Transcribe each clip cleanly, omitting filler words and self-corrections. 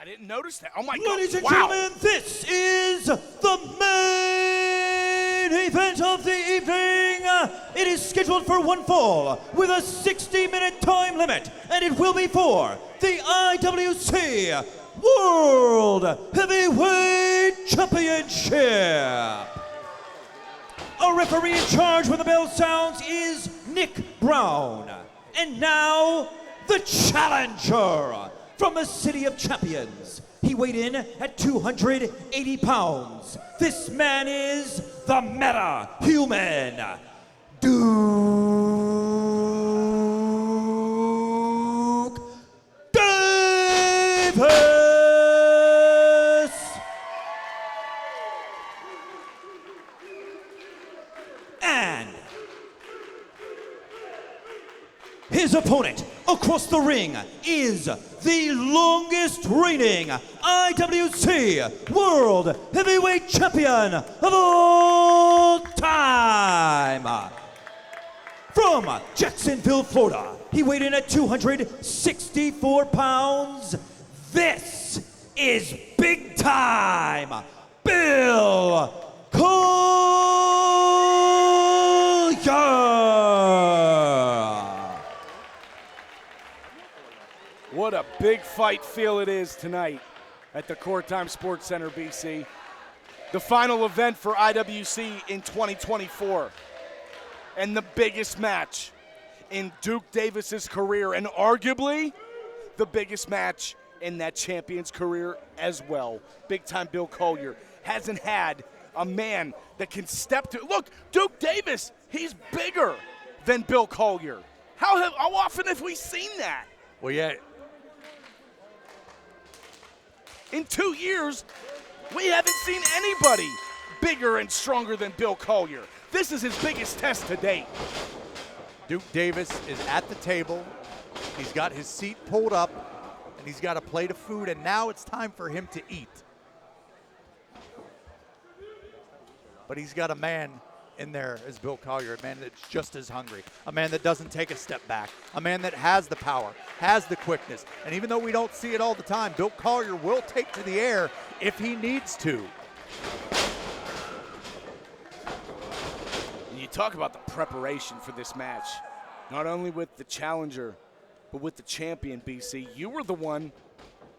I didn't notice that. Oh my God. Ladies and wow. gentlemen, this is the main event of the evening. It is scheduled for one fall with a 60-minute time limit, and it will be for the IWC World Heavyweight Championship. Our referee in charge when the bell sounds is Nick Brown. And now, the challenger from the City of Champions. He weighed in at 280 pounds. This man is the meta-human, Duke Davis! And his opponent across the ring is the longest reigning IWC World Heavyweight Champion of all time. From Jacksonville, Florida, he weighed in at 264 pounds. This is big time Bill Collier. What a big fight feel it is tonight at the Core Time Sports Center, BC. The final event for IWC in 2024. And the biggest match in Duke Davis's career, and arguably the biggest match in that champion's career as well. Big time Bill Collier hasn't had a man that can step to. Look, Duke Davis, he's bigger than Bill Collier. How often have we seen that? Well, yeah. In 2 years, we haven't seen anybody bigger and stronger than Bill Collier. This is his biggest test to date. Duke Davis is at the table. He's got his seat pulled up, and he's got a plate of food, and now it's time for him to eat. But he's got a man in there as Bill Collier, a man that's just as hungry, a man that doesn't take a step back, a man that has the power, has the quickness. And even though we don't see it all the time, Bill Collier will take to the air if he needs to. And you talk about the preparation for this match, not only with the challenger, but with the champion, BC. You were the one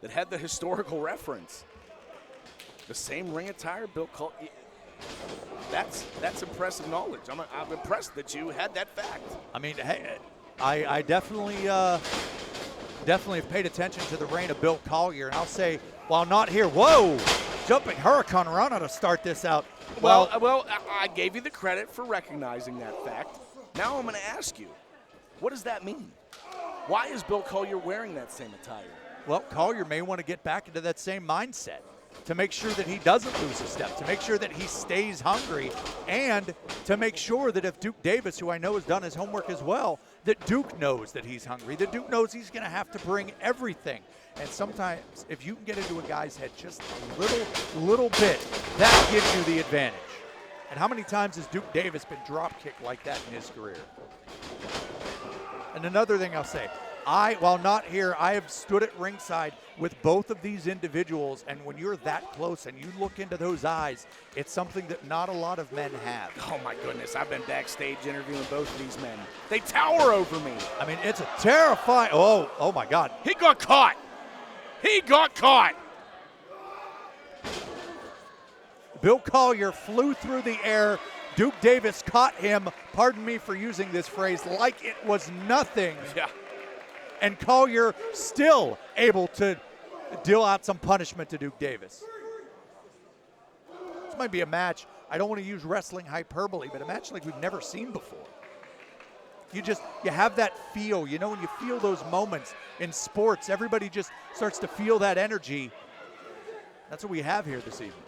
that had the historical reference. The same ring attire, Bill Collier. That's impressive knowledge. I'm impressed that you had that fact. I mean, hey, I definitely have paid attention to the reign of Bill Collier, and I'll say, while not here, whoa, jumping Hurricane Rana to start this out. Well, I gave you the credit for recognizing that fact. Now I'm going to ask you, what does that mean? Why is Bill Collier wearing that same attire? Well, Collier may want to get back into that same mindset to make sure that he doesn't lose a step, to make sure that he stays hungry, and to make sure that if Duke Davis, who I know has done his homework as well, that Duke knows that he's hungry, that Duke knows he's going to have to bring everything. And sometimes if you can get into a guy's head just a little bit, that gives you the advantage. And how many times has Duke Davis been drop kicked like that in his career? And another thing I'll say, while not here, I have stood at ringside with both of these individuals, and when you're that close and you look into those eyes, it's something that not a lot of men have. Oh my goodness, I've been backstage interviewing both of these men. They tower over me. I mean, it's a terrifying, oh my God. He got caught. He got caught. Bill Collier flew through the air. Duke Davis caught him, pardon me for using this phrase, like it was nothing. Yeah. And Collier still able to deal out some punishment to Duke Davis. This might be a match, I don't want to use wrestling hyperbole, but a match like we've never seen before. You have that feel, you know, when you feel those moments in sports, everybody just starts to feel that energy. That's what we have here this evening.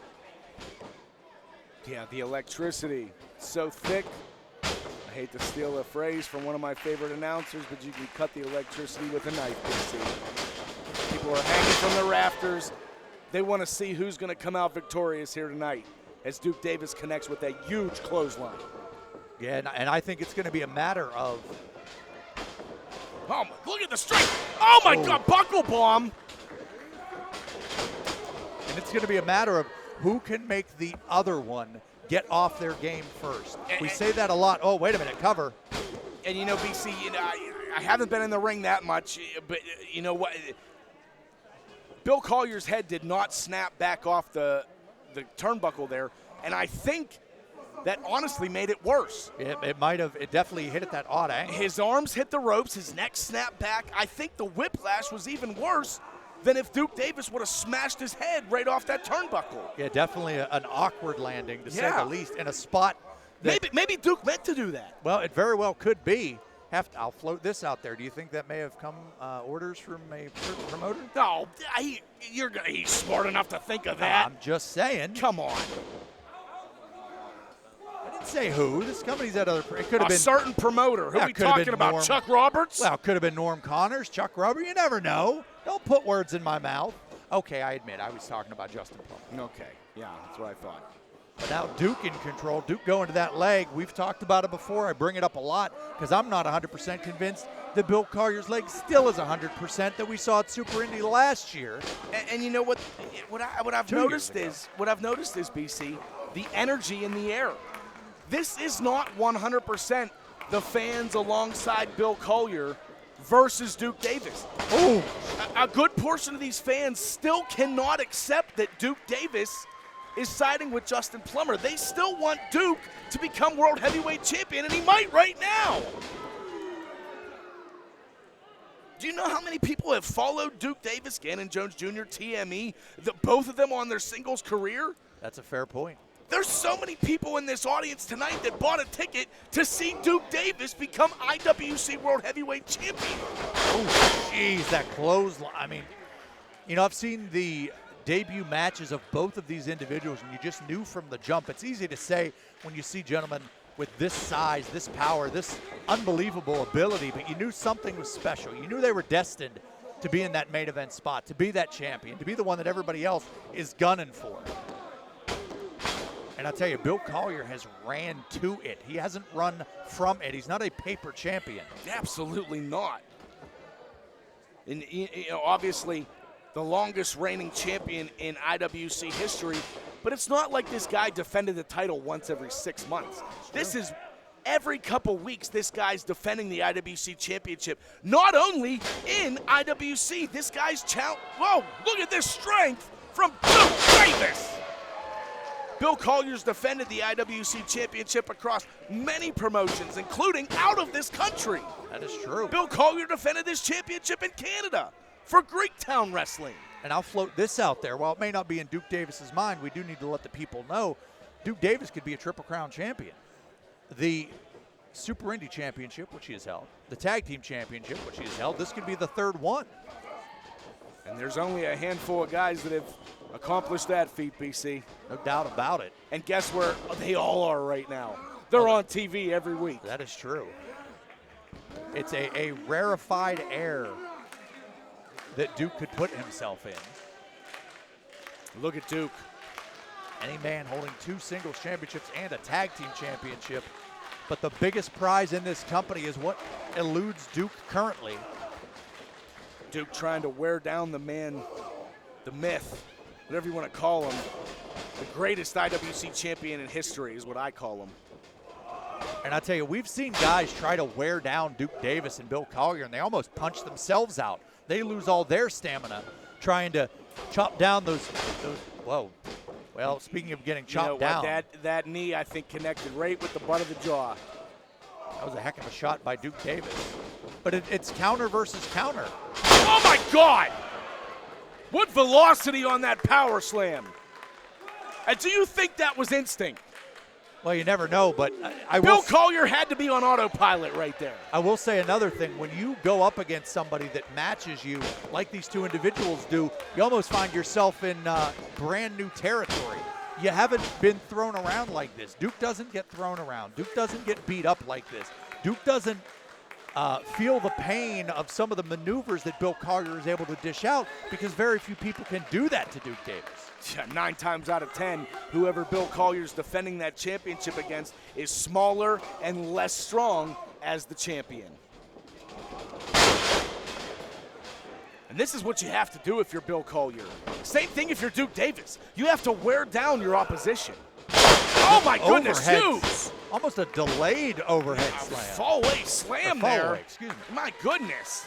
Yeah, the electricity, so thick. I hate to steal a phrase from one of my favorite announcers, but you can cut the electricity with a knife, BC. People are hanging from the rafters. They want to see who's going to come out victorious here tonight as Duke Davis connects with that huge clothesline. Yeah, and I think it's going to be a matter of... Oh, look at the strength. Oh, my God, buckle bomb. And it's going to be a matter of who can make the other one get off their game first. We say that a lot. Oh, wait a minute, cover. And you know, BC, you know, I haven't been in the ring that much, but you know what? Bill Collier's head did not snap back off the turnbuckle there, and I think that honestly made it worse. It might have. It definitely hit at that odd angle. His arms hit the ropes. His neck snapped back. I think the whiplash was even worse than if Duke Davis would have smashed his head right off that turnbuckle. Yeah, definitely an awkward landing, to say the least, in a spot that, maybe Duke meant to do that. well, it very well could be. I'll float this out there. Do you think that may have come orders from a promoter? No, he's smart enough to think of that. I'm just saying. Come on. I didn't say who. This company's at other. It could have been A certain promoter. Who Yeah, are we could have talking been about? Norm. Chuck Roberts? Well, it could have been Norm Connors, Chuck Rubber. You never know. Don't put words in my mouth. Okay, I admit I was talking about Justin Plummer. Okay, yeah, that's what I thought. But now Duke in control. Duke going to that leg. We've talked about it before. I bring it up a lot because I'm not 100% convinced that Bill Collier's leg still is 100% that we saw at Super Indy last year. And you know what? What I've 2 noticed years is BC, the energy in the air. This is not 100% the fans alongside Bill Collier versus Duke Davis. Oh, A good portion of these fans still cannot accept that Duke Davis is siding with Justin Plummer. They still want Duke to become world heavyweight champion, and he might right now. Do you know how many people have followed Duke Davis, Gannon Jones Jr., TME, both of them on their singles career? that's a fair point. There's so many people in this audience tonight that bought a ticket to see Duke Davis become IWC World Heavyweight Champion. Oh, jeez, that clothesline. I mean, you know, I've seen the debut matches of both of these individuals, and you just knew from the jump. It's easy to say when you see gentlemen with this size, this power, this unbelievable ability, but you knew something was special. You knew they were destined to be in that main event spot, to be that champion, to be the one that everybody else is gunning for. And I'll tell you, Bill Collier has ran to it. He hasn't run from it. He's not a paper champion. Absolutely not. And you know, obviously, the longest reigning champion in IWC history, but it's not like this guy defended the title once every 6 months. This is every couple weeks this guy's defending the IWC championship. Not only in IWC, this guy's whoa, look at this strength from Duke Davis. Bill Collier's defended the IWC championship across many promotions, including out of this country. That is true. Bill Collier defended this championship in Canada for Greektown Wrestling. And I'll float this out there. While it may not be in Duke Davis's mind, we do need to let the people know Duke Davis could be a Triple Crown champion. The Super Indy Championship, which he has held, the Tag Team Championship, which he has held, this could be the third one. And there's only a handful of guys that have accomplished that feat, BC. No doubt about it. And guess where they all are right now? They're on TV every week. That is true. It's a rarefied air that Duke could put himself in. Look at Duke. Any man holding 2 singles championships and a tag team championship. But the biggest prize in this company is what eludes Duke currently. Duke trying to wear down the man, the myth, whatever you want to call him. The greatest IWC champion in history is what I call him. And I tell you, we've seen guys try to wear down Duke Davis and Bill Collier, and they almost punch themselves out. They lose all their stamina trying to chop down those. Whoa. Well, speaking of getting chopped down. That knee, I think, connected right with the butt of the jaw. That was a heck of a shot by Duke Davis. But it's counter versus counter. Oh, my God! What velocity on that power slam. And do you think that was instinct? Well, you never know, but Bill Collier had to be on autopilot right there. I will say another thing. When you go up against somebody that matches you, like these two individuals do, you almost find yourself in brand new territory. You haven't been thrown around like this. Duke doesn't get thrown around. Duke doesn't get beat up like this. Duke doesn't feel the pain of some of the maneuvers that Bill Collier is able to dish out, because very few people can do that to Duke Davis. Yeah, 9 times out of 10, whoever Bill Collier's defending that championship against is smaller and less strong as the champion. And this is what you have to do if you're Bill Collier. Same thing if you're Duke Davis. You have to wear down your opposition. Oh my goodness, huge! Almost a delayed overhead slam. Fall away slam Fall there. away, excuse me. My goodness.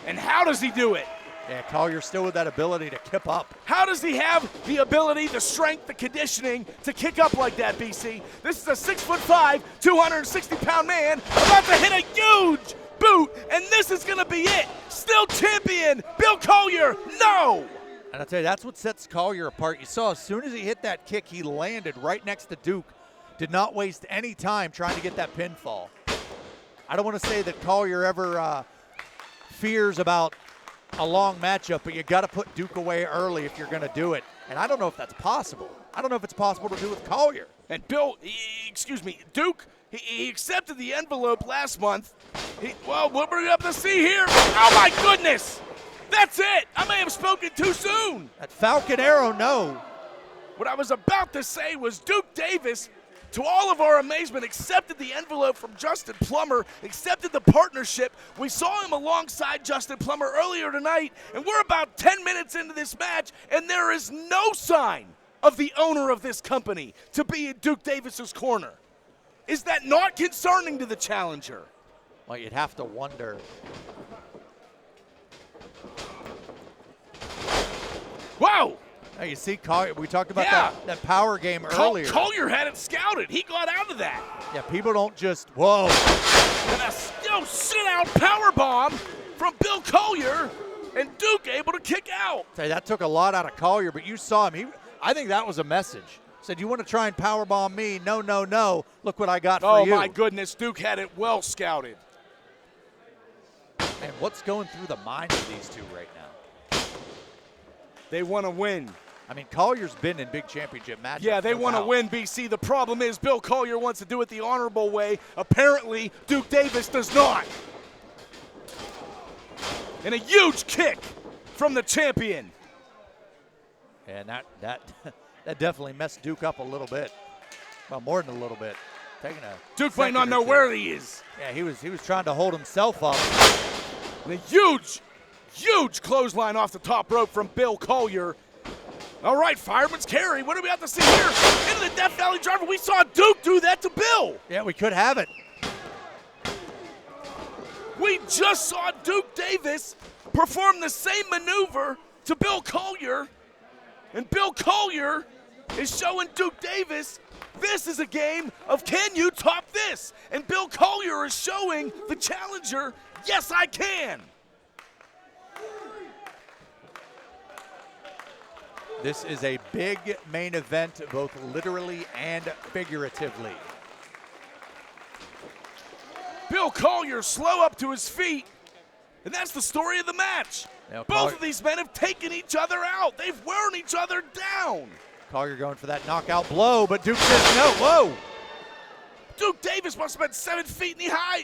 And how does he do it? Yeah, Collier still with that ability to kip up. How does he have the ability, the strength, the conditioning to kick up like that, BC? This is a 6'5", 260-pound man about to hit a huge boot, and this is going to be it. Still champion, Bill Collier, no! And I'll tell you, that's what sets Collier apart. You saw as soon as he hit that kick, he landed right next to Duke. Did not waste any time trying to get that pinfall. I don't want to say that Collier ever fears about a long matchup, but you got to put Duke away early if you're going to do it. And I don't know if that's possible. I don't know if it's possible to do with Collier. And Duke, he accepted the envelope last month. Well, what we're up to see here, oh my goodness! That's it! I may have spoken too soon! That Falcon Arrow, no. What I was about to say was Duke Davis, to all of our amazement, accepted the envelope from Justin Plummer, accepted the partnership. We saw him alongside Justin Plummer earlier tonight, and we're about 10 minutes into this match, and there is no sign of the owner of this company to be in Duke Davis's corner. Is that not concerning to the challenger? Well, you'd have to wonder. Wow! Now you see, Collier, we talked about that power game earlier. Collier had it scouted. He got out of that. Yeah, people don't just, whoa. And a still sit-out power bomb from Bill Collier, and Duke able to kick out. Say, that took a lot out of Collier, but you saw him. I think that was a message. Said, you want to try and power bomb me? No, no, no. Look what I got for you. Oh, my goodness. Duke had it well scouted. And what's going through the minds of these two right now? They want to win. I mean, Collier's been in big championship matches. Yeah, they want to win, BC. The problem is Bill Collier wants to do it the honorable way. Apparently, Duke Davis does not. And a huge kick from the champion. And that definitely messed Duke up a little bit. Well, more than a little bit. Duke might not know where he is. Yeah, he was trying to hold himself up. And a huge clothesline off the top rope from Bill Collier. All right, fireman's carry. What do we have to see here? Into the Death Valley Driver. We saw Duke do that to Bill. Yeah, we could have it. We just saw Duke Davis perform the same maneuver to Bill Collier. And Bill Collier is showing Duke Davis this is a game of can you top this? And Bill Collier is showing the challenger, yes, I can. This is a big main event, both literally and figuratively. Bill Collier slow up to his feet, and that's the story of the match. Now, Both of these men have taken each other out. They've worn each other down. Collier going for that knockout blow, but Duke says no. Whoa! Duke Davis must have been 7 feet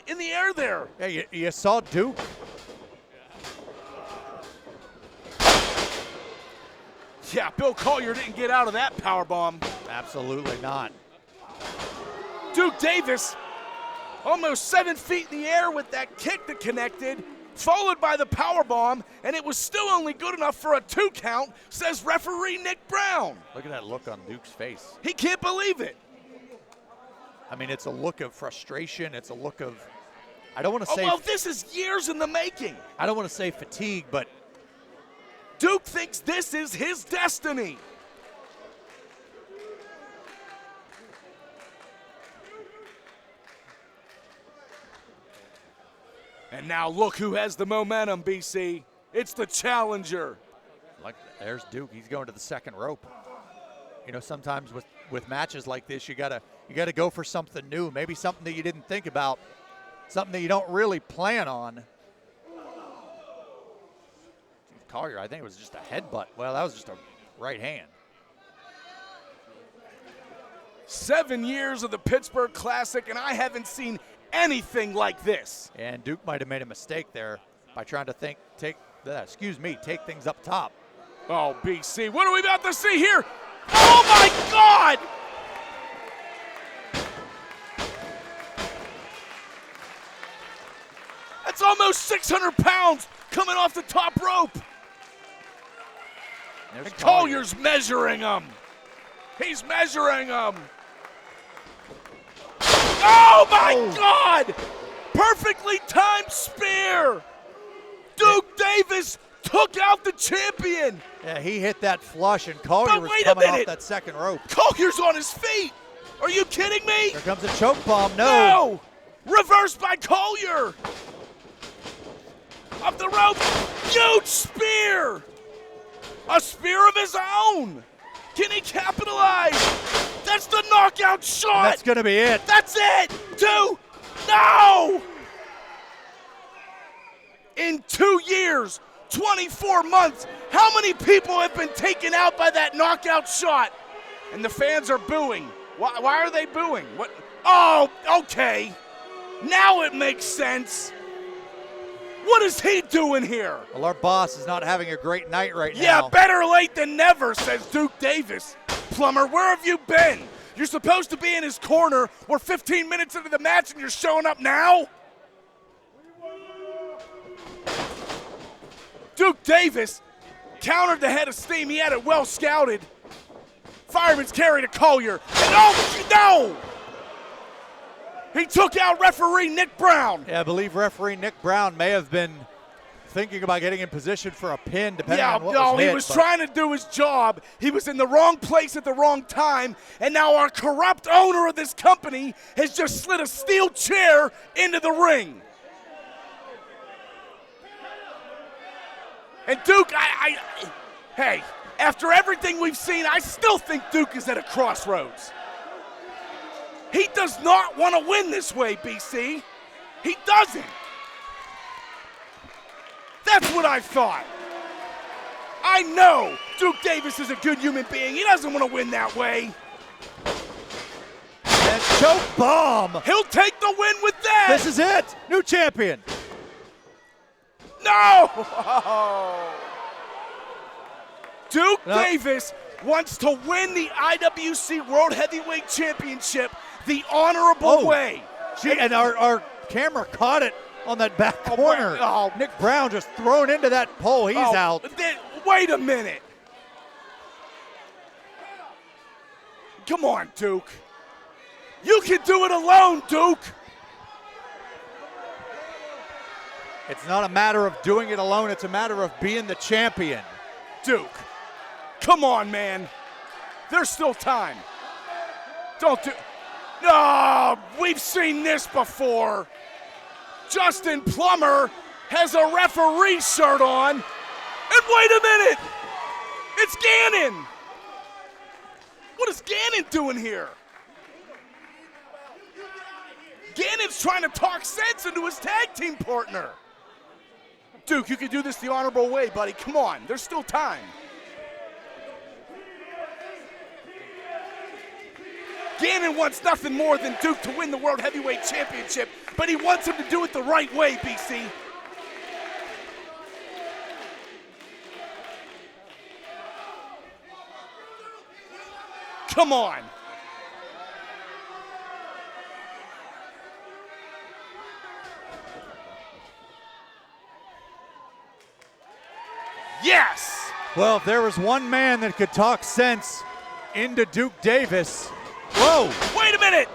in the air there. Yeah, you saw Duke. Yeah, Bill Collier didn't get out of that powerbomb. Absolutely not. Duke Davis almost 7 feet in the air with that kick that connected, followed by the powerbomb, and it was still only good enough for a 2 count, says referee Nick Brown. Look at that look on Duke's face. He can't believe it. I mean, it's a look of frustration. It's a look of, I don't want to say. Well, this is years in the making. I don't want to say fatigue, but Duke thinks this is his destiny. And now look who has the momentum, BC. It's the challenger. like there's Duke. He's going to the second rope. You know, sometimes with matches like this, you gotta go for something new, maybe something that you didn't think about, something that you don't really plan on. Collier, I think it was just a headbutt. Well, that was just a right hand. 7 years of the Pittsburgh Classic, and I haven't seen anything like this. And Duke might have made a mistake there by trying to take things up top. Oh, BC, what are we about to see here? Oh my God! That's almost almost 600 pounds coming off the top rope. There's And Collier's measuring him. He's measuring him. Oh my God! Perfectly timed spear. Duke Davis took out the champion. Yeah, he hit that flush, and Collier But was wait a coming off minute. that second rope. Collier's on his feet. Are you kidding me? Here comes a choke bomb. No! Reversed by Collier. Up the rope. Huge spear. A spear of his own. Can he capitalize? That's the knockout shot. That's going to be it. That's it. 2. No! In 2 years, 24 months, how many people have been taken out by that knockout shot? And the fans are booing. Why are they booing? What? Oh, okay. Now it makes sense. What is he doing here? Well, our boss is not having a great night right now. Yeah, better late than never, says Duke Davis. Plummer, where have you been? You're supposed to be in his corner. We're 15 minutes into the match and you're showing up now? Duke Davis countered the head of steam. He had it well scouted. Fireman's carry to Collier. And oh, no! He took out referee Nick Brown. Yeah, I believe referee Nick Brown may have been thinking about getting in position for a pin, depending on what was hit. He was trying to do his job. He was in the wrong place at the wrong time, and now our corrupt owner of this company has just slid a steel chair into the ring. And Duke, hey, after everything we've seen, I still think Duke is at a crossroads. He does not want to win this way, BC. He doesn't. That's what I thought. I know Duke Davis is a good human being. He doesn't want to win that way. And choke bomb. He'll take the win with that. This is it. New champion. No! Duke Davis wants to win the IWC World Heavyweight Championship the honorable way. And our camera caught it on that back corner. Nick Brown just thrown into that pole. He's out. Wait a minute. Come on, Duke. You can do it alone, Duke. It's not a matter of doing it alone. It's a matter of being the champion. Duke, come on, man. There's still time. Don't do... No, we've seen this before. Justin Plummer has a referee shirt on. And wait a minute. It's Gannon. What is Gannon doing here? Gannon's trying to talk sense into his tag team partner. Duke, you can do this the honorable way, buddy. Come on, there's still time. Gannon wants nothing more than Duke to win the World Heavyweight Championship, but he wants him to do it the right way, BC. Come on. Yes! Well, if there was one man that could talk sense into Duke Davis. Whoa! Wait a minute!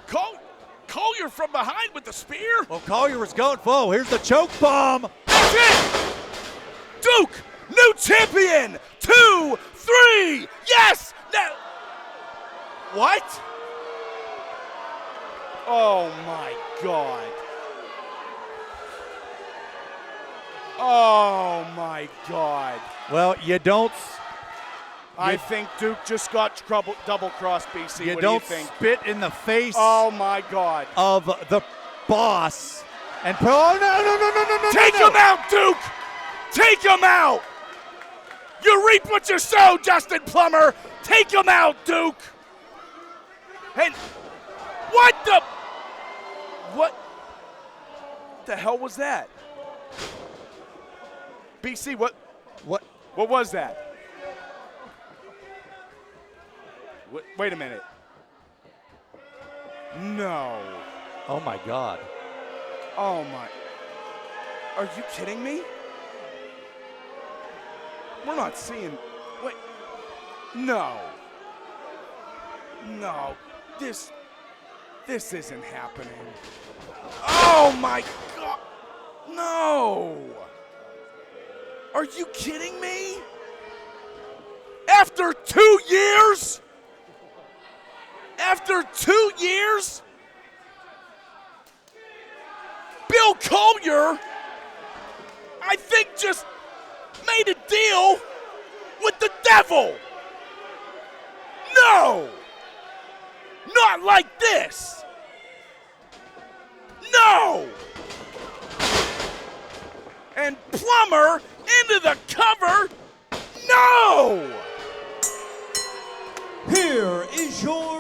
Collier from behind with the spear? Well, Collier was going. Whoa, here's the choke bomb. That's it! Duke, new champion! 2, 3, yes! Now, what? Oh my God. Oh my God. Well, you don't. I think Duke just got double-crossed, BC. You what don't do you think? spit in the face Oh my God. of the boss. And oh no! Take him out, Duke! Take him out! You reap what you sow, Justin Plummer! Take him out, Duke! And what the hell was that? BC, what was that? Wait a minute. No. Oh my God. Oh my. Are you kidding me? We're not seeing. Wait. No. No. This isn't happening. Oh my God. No. Are you kidding me? After 2 years? After 2 years? Bill Collier, I think, just made a deal with the devil. No! Not like this! No! And Plummer into the cover? No! Here is your